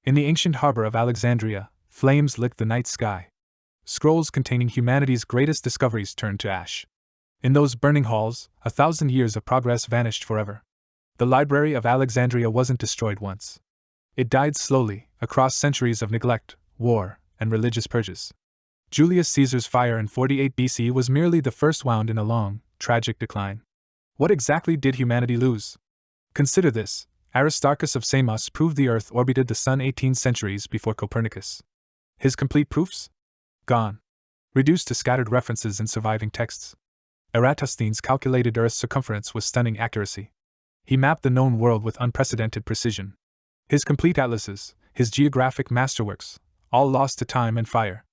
In the ancient harbor of Alexandria, flames licked the night sky. Scrolls containing humanity's greatest discoveries turned to ash. In those burning halls, 1,000 years of progress vanished forever. The Library of Alexandria wasn't destroyed once. It died slowly, across centuries of neglect, war, and religious purges. Julius Caesar's fire in 48 BC was merely the first wound in a long, tragic decline. What exactly did humanity lose? Consider this: Aristarchus of Samos proved the Earth orbited the Sun 18 centuries before Copernicus. His complete proofs? Gone. Reduced to scattered references in surviving texts. Eratosthenes calculated Earth's circumference with stunning accuracy. He mapped the known world with unprecedented precision. His complete atlases, his geographic masterworks, all lost to time and fire.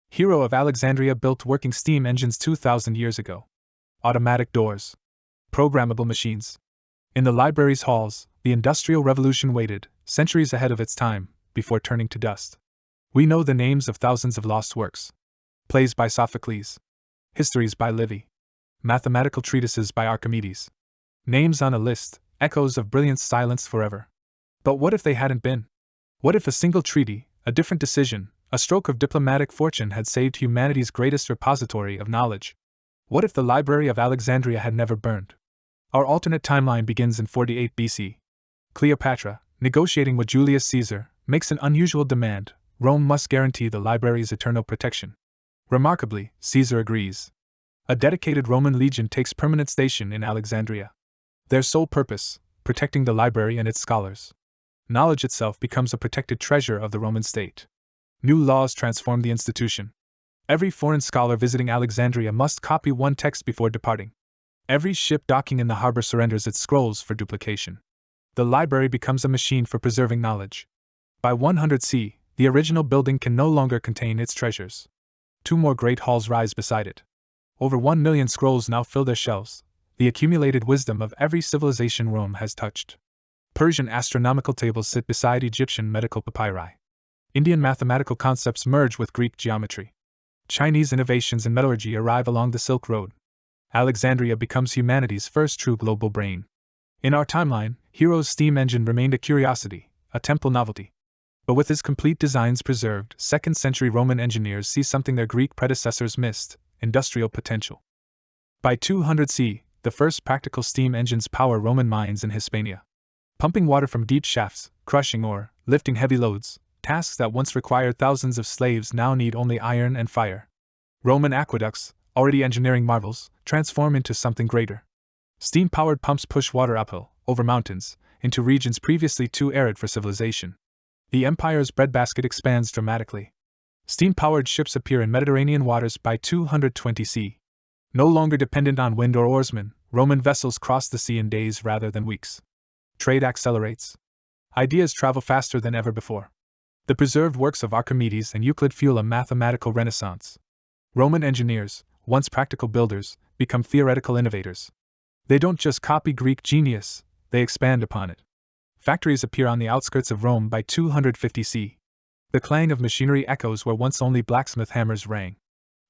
Hero of Alexandria built working steam engines 2,000 years ago. Automatic doors. Programmable machines. In the library's halls, the Industrial Revolution waited, centuries ahead of its time, before turning to dust. We know the names of thousands of lost works. Plays by Sophocles. Histories by Livy. Mathematical treatises by Archimedes. Names on a list, echoes of brilliance silenced forever. But what if they hadn't been? What if a single treaty, a different decision, a stroke of diplomatic fortune had saved humanity's greatest repository of knowledge? What if the Library of Alexandria had never burned? Our alternate timeline begins in 48 BC. Cleopatra, negotiating with Julius Caesar, makes an unusual demand: Rome must guarantee the library's eternal protection. Remarkably, Caesar agrees. A dedicated Roman legion takes permanent station in Alexandria. Their sole purpose: protecting the library and its scholars. Knowledge itself becomes a protected treasure of the Roman state. New laws transform the institution. Every foreign scholar visiting Alexandria must copy one text before departing. Every ship docking in the harbor surrenders its scrolls for duplication. The library becomes a machine for preserving knowledge. By 100 C, the original building can no longer contain its treasures. 2 more great halls rise beside it. Over 1 million scrolls now fill their shelves, the accumulated wisdom of every civilization Rome has touched. Persian astronomical tables sit beside Egyptian medical papyri. Indian mathematical concepts merge with Greek geometry. Chinese innovations in metallurgy arrive along the Silk Road. Alexandria becomes humanity's first true global brain. In our timeline, Hero's steam engine remained a curiosity, a temple novelty. But with his complete designs preserved, 2nd century Roman engineers see something their Greek predecessors missed: industrial potential. By 200 C, the first practical steam engines power Roman mines in Hispania. Pumping water from deep shafts, crushing ore, lifting heavy loads, tasks that once required thousands of slaves now need only iron and fire. Roman aqueducts, already engineering marvels, transform into something greater. Steam-powered pumps push water uphill, over mountains, into regions previously too arid for civilization. The empire's breadbasket expands dramatically. Steam-powered ships appear in Mediterranean waters by 220 C. No longer dependent on wind or oarsmen, Roman vessels cross the sea in days rather than weeks. Trade accelerates. Ideas travel faster than ever before. The preserved works of Archimedes and Euclid fuel a mathematical renaissance. Roman engineers, once practical builders, become theoretical innovators. They don't just copy Greek genius, they expand upon it. Factories appear on the outskirts of Rome by 250 C. The clang of machinery echoes where once only blacksmith hammers rang.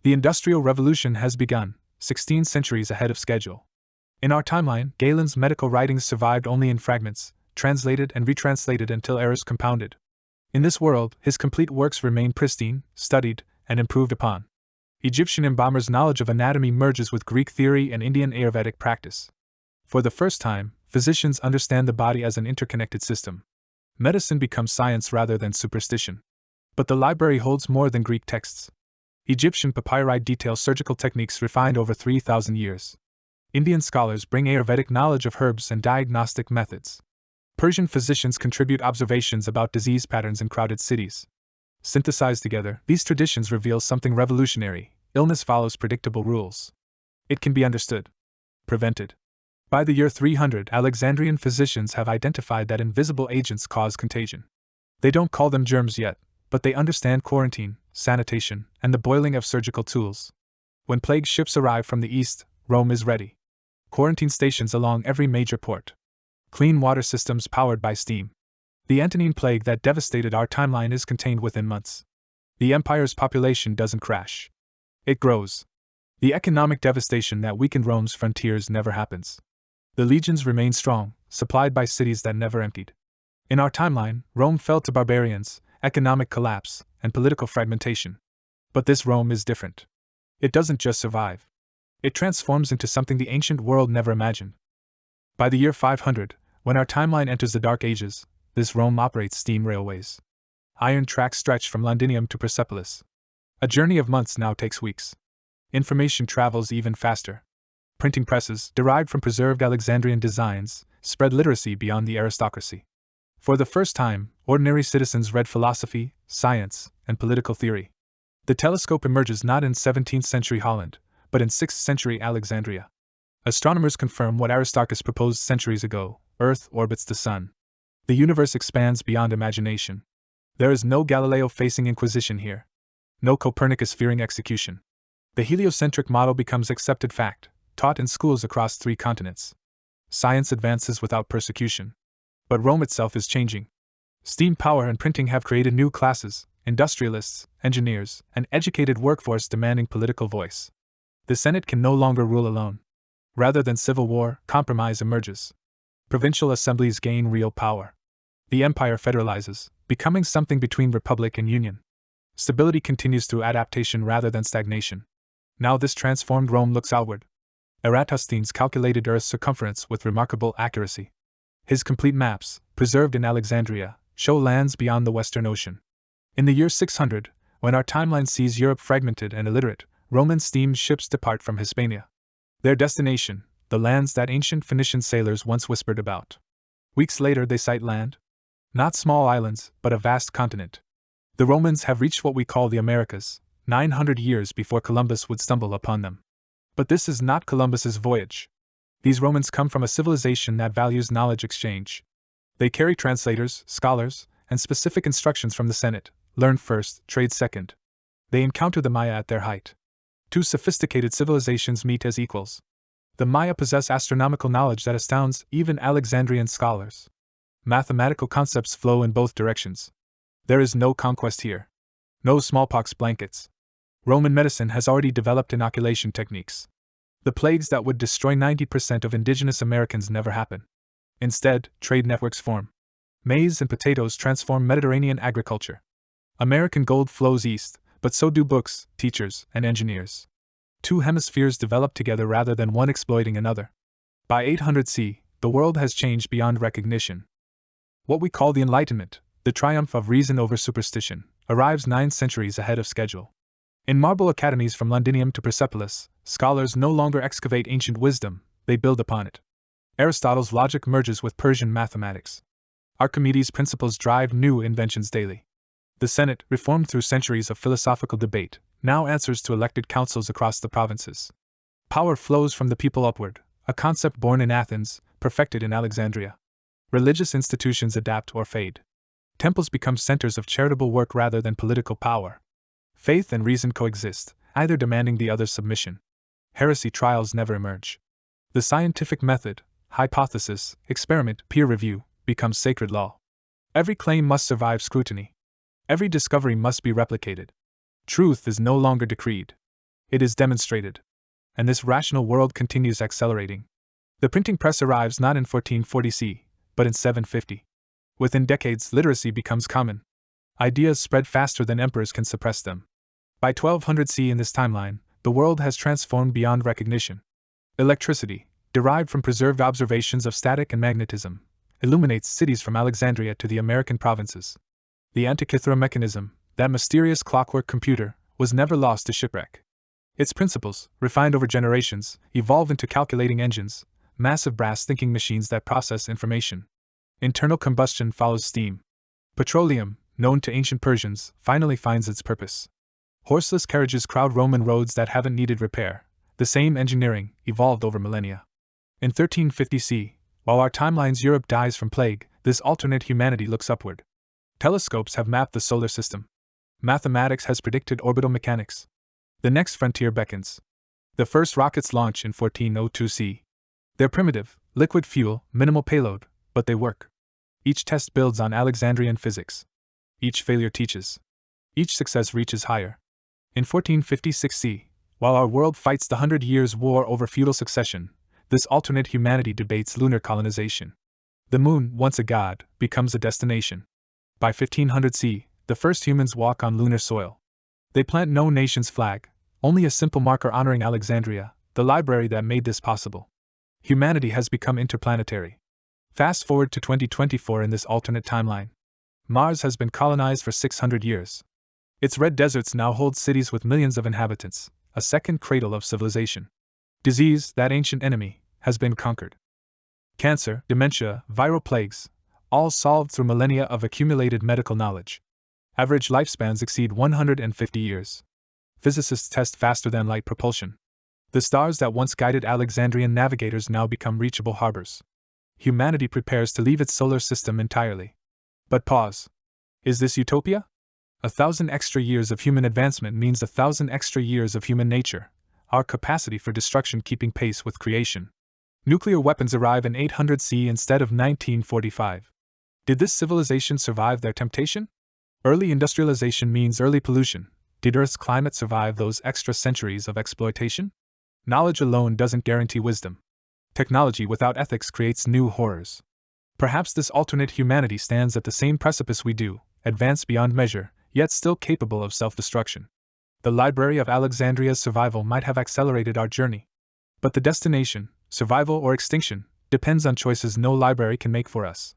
The Industrial Revolution has begun, 16 centuries ahead of schedule. In our timeline, Galen's medical writings survived only in fragments, translated and retranslated until errors compounded. In this world, his complete works remain pristine, studied, and improved upon. Egyptian embalmers' knowledge of anatomy merges with Greek theory and Indian Ayurvedic practice. For the first time, physicians understand the body as an interconnected system. Medicine becomes science rather than superstition. But the library holds more than Greek texts. Egyptian papyri detail surgical techniques refined over 3,000 years. Indian scholars bring Ayurvedic knowledge of herbs and diagnostic methods. Persian physicians contribute observations about disease patterns in crowded cities. Synthesized together, these traditions reveal something revolutionary: illness follows predictable rules. It can be understood. Prevented. By the year 300, Alexandrian physicians have identified that invisible agents cause contagion. They don't call them germs yet, but they understand quarantine, sanitation, and the boiling of surgical tools. When plague ships arrive from the east, Rome is ready. Quarantine stations along every major port. Clean water systems powered by steam. The Antonine plague that devastated our timeline is contained within months. The empire's population doesn't crash. It grows. The economic devastation that weakened Rome's frontiers never happens. The legions remain strong, supplied by cities that never emptied. In our timeline, Rome fell to barbarians, economic collapse, and political fragmentation. But this Rome is different. It doesn't just survive. It transforms into something the ancient world never imagined. By the year 500, when our timeline enters the Dark Ages, this Rome operates steam railways. Iron tracks stretch from Londinium to Persepolis. A journey of months now takes weeks. Information travels even faster. Printing presses, derived from preserved Alexandrian designs, spread literacy beyond the aristocracy. For the first time, ordinary citizens read philosophy, science, and political theory. The telescope emerges not in 17th century Holland, but in 6th century Alexandria. Astronomers confirm what Aristarchus proposed centuries ago: Earth orbits the Sun. The universe expands beyond imagination. There is no Galileo facing Inquisition here. No Copernicus fearing execution. The heliocentric model becomes accepted fact, taught in schools across 3 continents. Science advances without persecution. But Rome itself is changing. Steam power and printing have created new classes: industrialists, engineers, an educated workforce demanding political voice. The Senate can no longer rule alone. Rather than civil war, compromise emerges. Provincial assemblies gain real power. The empire federalizes, becoming something between republic and union. Stability continues through adaptation rather than stagnation. Now this transformed Rome looks outward. Eratosthenes calculated Earth's circumference with remarkable accuracy. His complete maps, preserved in Alexandria, show lands beyond the Western Ocean. In the year 600, when our timeline sees Europe fragmented and illiterate, Roman steam ships depart from Hispania. Their destination, the lands that ancient Phoenician sailors once whispered about. Weeks later they sight land. Not small islands, but a vast continent. The Romans have reached what we call the Americas, 900 years before Columbus would stumble upon them. But this is not Columbus's voyage. These Romans come from a civilization that values knowledge exchange. They carry translators, scholars, and specific instructions from the Senate: learn first, trade second. They encounter the Maya at their height. 2 sophisticated civilizations meet as equals. The Maya possess astronomical knowledge that astounds even Alexandrian scholars. Mathematical concepts flow in both directions. There is no conquest here. No smallpox blankets. Roman medicine has already developed inoculation techniques. The plagues that would destroy 90% of indigenous Americans never happen. Instead, trade networks form. Maize and potatoes transform Mediterranean agriculture. American gold flows east, but so do books, teachers, and engineers. 2 hemispheres develop together rather than one exploiting another. By 800 C, the world has changed beyond recognition. What we call the Enlightenment, the triumph of reason over superstition, arrives 9 centuries ahead of schedule. In marble academies from Londinium to Persepolis, scholars no longer excavate ancient wisdom, they build upon it. Aristotle's logic merges with Persian mathematics. Archimedes' principles drive new inventions daily. The Senate, reformed through centuries of philosophical debate, now answers to elected councils across the provinces. Power flows from the people upward, a concept born in Athens, perfected in Alexandria. Religious institutions adapt or fade. Temples become centers of charitable work rather than political power. Faith and reason coexist, either demanding the other's submission. Heresy trials never emerge. The scientific method, hypothesis, experiment, peer review, becomes sacred law. Every claim must survive scrutiny. Every discovery must be replicated. Truth is no longer decreed. It is demonstrated. And this rational world continues accelerating. The printing press arrives not in 1440 C, but in 750. Within decades, literacy becomes common. Ideas spread faster than emperors can suppress them. By 1200 C in this timeline, the world has transformed beyond recognition. Electricity, derived from preserved observations of static and magnetism, illuminates cities from Alexandria to the American provinces. The Antikythera mechanism, that mysterious clockwork computer, was never lost to shipwreck. Its principles, refined over generations, evolve into calculating engines, massive brass thinking machines that process information. Internal combustion follows steam. Petroleum, known to ancient Persians, finally finds its purpose. Horseless carriages crowd Roman roads that haven't needed repair. The same engineering, evolved over millennia. In 1350 C, while our timeline's Europe dies from plague, this alternate humanity looks upward. Telescopes have mapped the solar system. Mathematics has predicted orbital mechanics. The next frontier beckons. The first rockets launch in 1402 C. They're primitive, liquid fuel, minimal payload, but they work. Each test builds on Alexandrian physics. Each failure teaches. Each success reaches higher. In 1456 C, while our world fights the 100 Years' War over feudal succession, this alternate humanity debates lunar colonization. The moon, once a god, becomes a destination. By 1500 CE, the first humans walk on lunar soil. They plant no nation's flag, only a simple marker honoring Alexandria, the library that made this possible. Humanity has become interplanetary. Fast forward to 2024 in this alternate timeline. Mars has been colonized for 600 years. Its red deserts now hold cities with millions of inhabitants, a second cradle of civilization. Disease, that ancient enemy, has been conquered. Cancer, dementia, viral plagues, all solved through millennia of accumulated medical knowledge. Average lifespans exceed 150 years. Physicists test faster than light propulsion. The stars that once guided Alexandrian navigators now become reachable harbors. Humanity prepares to leave its solar system entirely. But pause. Is this utopia? 1,000 extra years of human advancement means 1,000 extra years of human nature, our capacity for destruction keeping pace with creation. Nuclear weapons arrive in 800 CE instead of 1945. Did this civilization survive their temptation? Early industrialization means early pollution. Did Earth's climate survive those extra centuries of exploitation? Knowledge alone doesn't guarantee wisdom. Technology without ethics creates new horrors. Perhaps this alternate humanity stands at the same precipice we do, advanced beyond measure, yet still capable of self-destruction. The Library of Alexandria's survival might have accelerated our journey. But the destination, survival or extinction, depends on choices no library can make for us.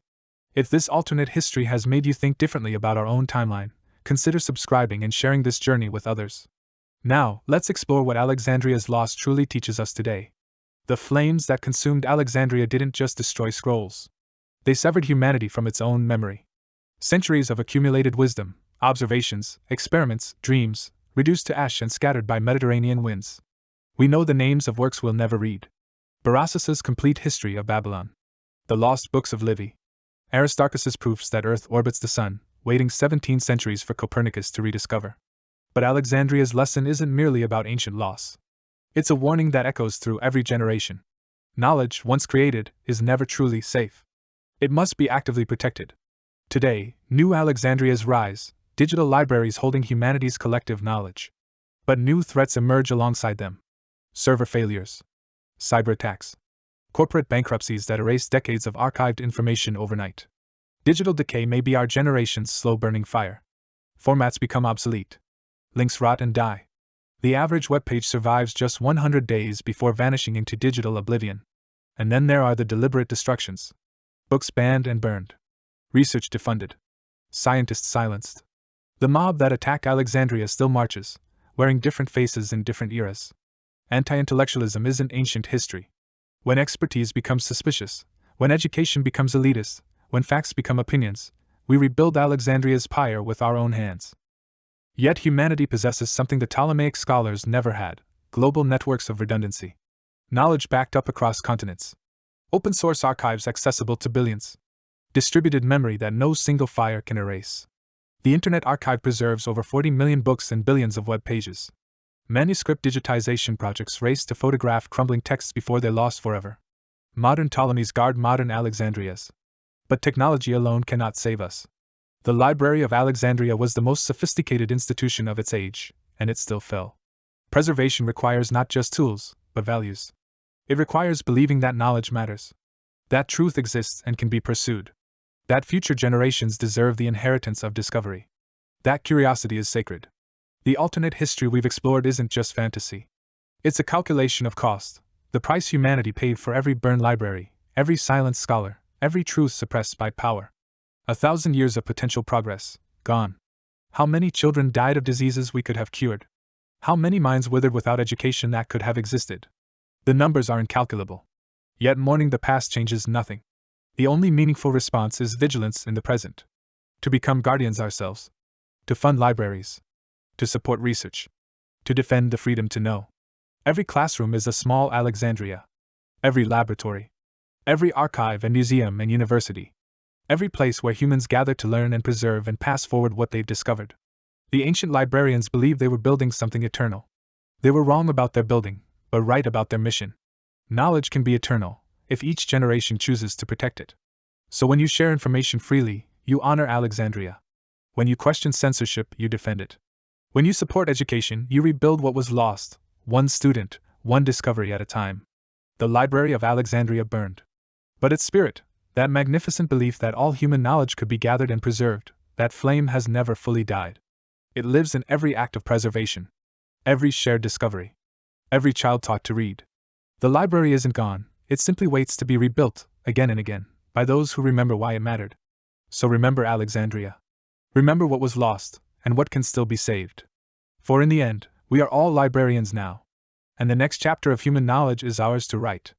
If this alternate history has made you think differently about our own timeline, consider subscribing and sharing this journey with others. Now, let's explore what Alexandria's loss truly teaches us today. The flames that consumed Alexandria didn't just destroy scrolls. They severed humanity from its own memory. Centuries of accumulated wisdom, observations, experiments, dreams, reduced to ash and scattered by Mediterranean winds. We know the names of works we'll never read. Berossus's Complete History of Babylon. The Lost Books of Livy. Aristarchus's proofs that Earth orbits the Sun, waiting 17 centuries for Copernicus to rediscover. But Alexandria's lesson isn't merely about ancient loss. It's a warning that echoes through every generation. Knowledge, once created, is never truly safe. It must be actively protected. Today, new Alexandrias rise, digital libraries holding humanity's collective knowledge. But new threats emerge alongside them. Server failures, cyber attacks, corporate bankruptcies that erase decades of archived information overnight. Digital decay may be our generation's slow-burning fire. Formats become obsolete. Links rot and die. The average web page survives just 100 days before vanishing into digital oblivion. And then there are the deliberate destructions. Books banned and burned. Research defunded. Scientists silenced. The mob that attacked Alexandria still marches, wearing different faces in different eras. Anti-intellectualism isn't ancient history. When expertise becomes suspicious, when education becomes elitist, when facts become opinions, we rebuild Alexandria's pyre with our own hands. Yet humanity possesses something the Ptolemaic scholars never had: global networks of redundancy. Knowledge backed up across continents. Open source archives accessible to billions. Distributed memory that no single fire can erase. The Internet Archive preserves over 40 million books and billions of web pages. Manuscript digitization projects race to photograph crumbling texts before they're lost forever. Modern Ptolemies guard modern Alexandrias. But technology alone cannot save us. The Library of Alexandria was the most sophisticated institution of its age, and it still fell. Preservation requires not just tools, but values. It requires believing that knowledge matters. That truth exists and can be pursued. That future generations deserve the inheritance of discovery. That curiosity is sacred. The alternate history we've explored isn't just fantasy. It's a calculation of cost, the price humanity paid for every burned library, every silenced scholar, every truth suppressed by power. 1,000 years of potential progress, gone. How many children died of diseases we could have cured? How many minds withered without education that could have existed? The numbers are incalculable. Yet mourning the past changes nothing. The only meaningful response is vigilance in the present. To become guardians ourselves. To fund libraries. To support research. To defend the freedom to know. Every classroom is a small Alexandria. Every laboratory. Every archive and museum and university. Every place where humans gather to learn and preserve and pass forward what they've discovered. The ancient librarians believed they were building something eternal. They were wrong about their building, but right about their mission. Knowledge can be eternal, if each generation chooses to protect it. So when you share information freely, you honor Alexandria. When you question censorship, you defend it. When you support education, you rebuild what was lost, one student, one discovery at a time. The Library of Alexandria burned. But its spirit, That magnificent belief that all human knowledge could be gathered and preserved, that flame has never fully died. It lives in every act of preservation, every shared discovery, every child taught to read. The library isn't gone, it simply waits to be rebuilt, again and again, by those who remember why it mattered. So remember Alexandria. Remember what was lost, and what can still be saved. For in the end, we are all librarians now. And the next chapter of human knowledge is ours to write.